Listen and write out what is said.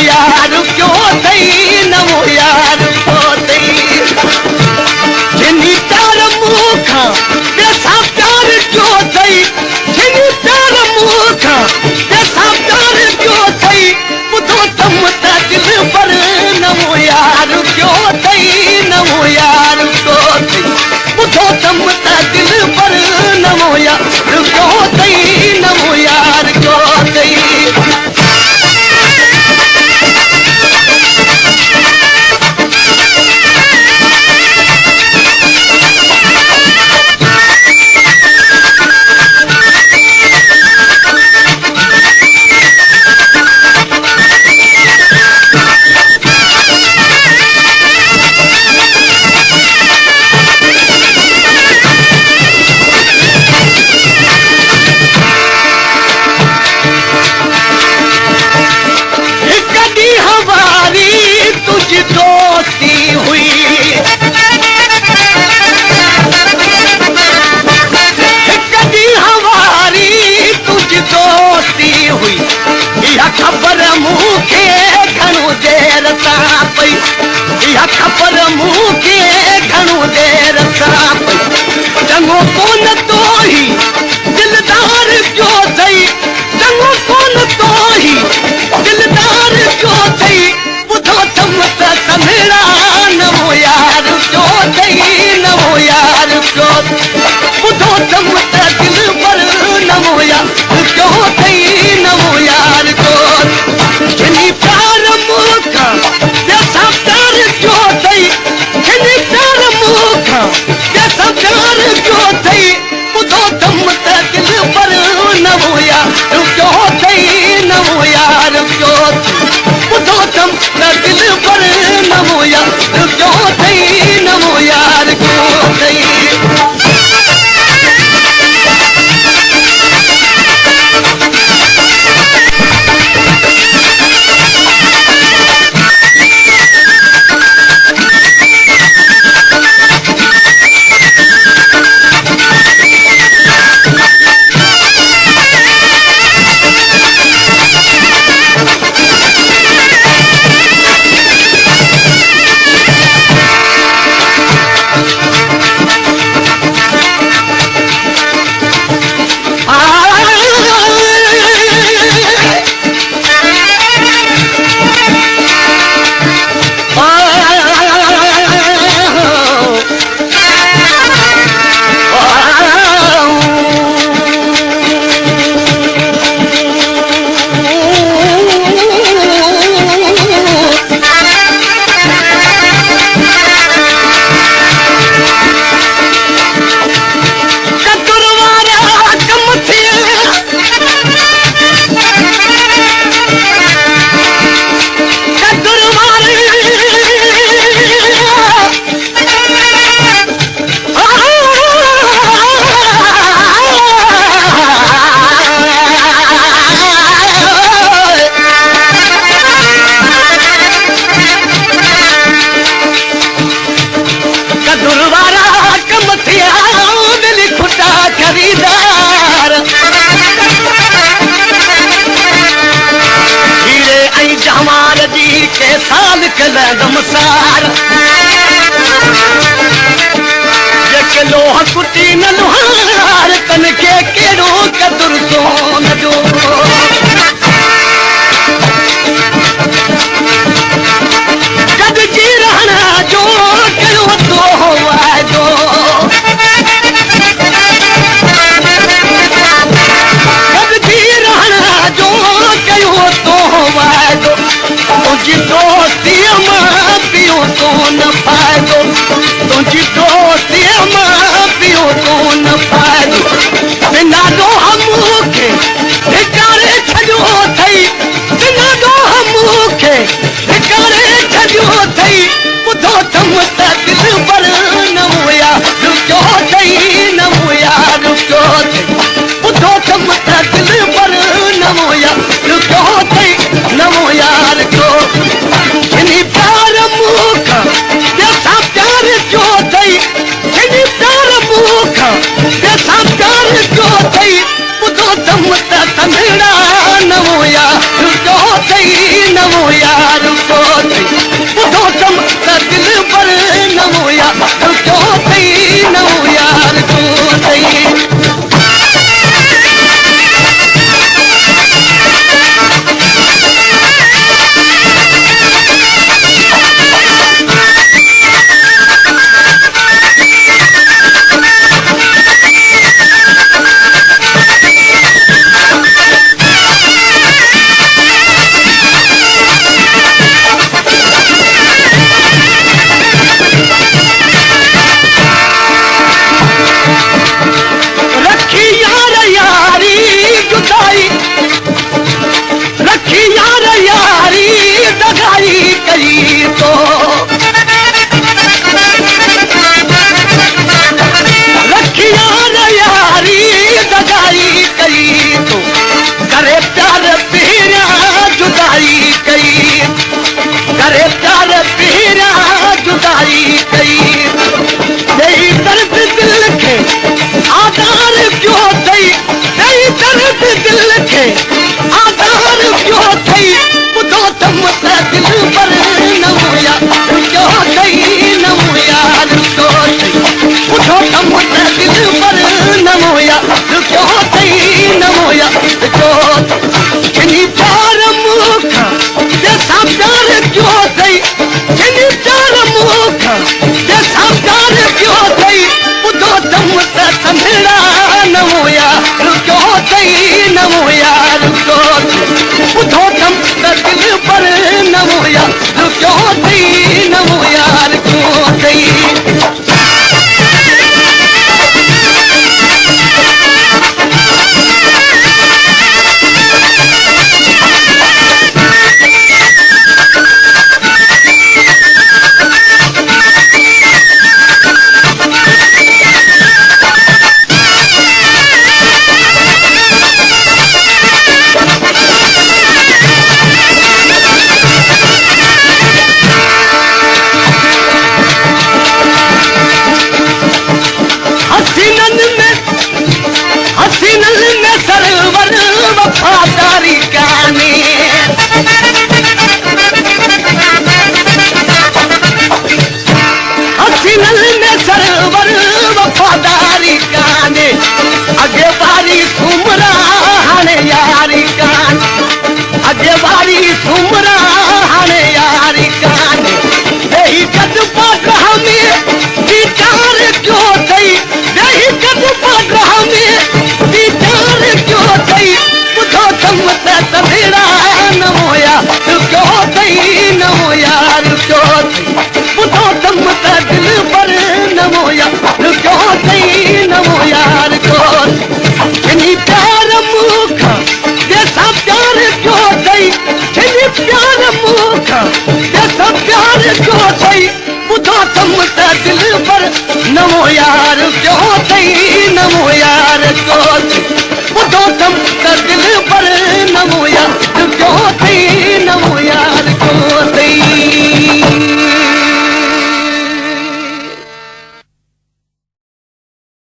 यार क्यों थई नमो यार क्यों थई जिनी प्यार मूखा कैसा प्यार क्यों थई जिनी प्यार मूखा कैसा प्यार क्यों थई बुधो तम त दिल पर नमो यार क्यों थई नमो यार क्यों थई बुधो तम त दिल पर नमो यार क्यों थई नमो यार क्यों थई दोस्ती हुई कभी हमारी तुझ दोस्ती हुई यह खबर मुखे घणो देर सां पई यह खबर मुखे घणो देर सां पई चङो कोन तो ही दिलदार जो थई चङो कोन तो ही दिलदार जो थई बुधो तम त संभड़ा नमो यार क्यों थई नमो यार क्यों बुधो तम त दिल पर नमो यार क्यों थई नमो यार क्यों जिनी प्यार मूखा जैसा प्यार क्यों थई जिनी प्यार मूखा जैसा प्यार क्यों थई बुधो तम त दिल पर नमो यार क्यों थई नमो यार क्यों बुधो तम त दिल पर नमो यार क्यों थई नमो यार क्यों थई साल कलमसार लोह कुटी न लोहार तन के केड़ो कदुर सोन जो कद जी रहना जो कयो तो वादो कद जी रहना जो कयो तो वादो तुझी दोस्ती मां पियो तो न फायदो तुझी दोस्ती मां पियो तो न फायदो बिना दो हमके धिकारे छजो थई बिना दो हमके धिकारे छजो थई बुधो तम त दिल पर नमो यार क्यों थई नमो यार क्यों थई बुधो तम त दिल पर नमो यार क्यों थई नमो यार क्यों नमो यार क्यों तई नमो यार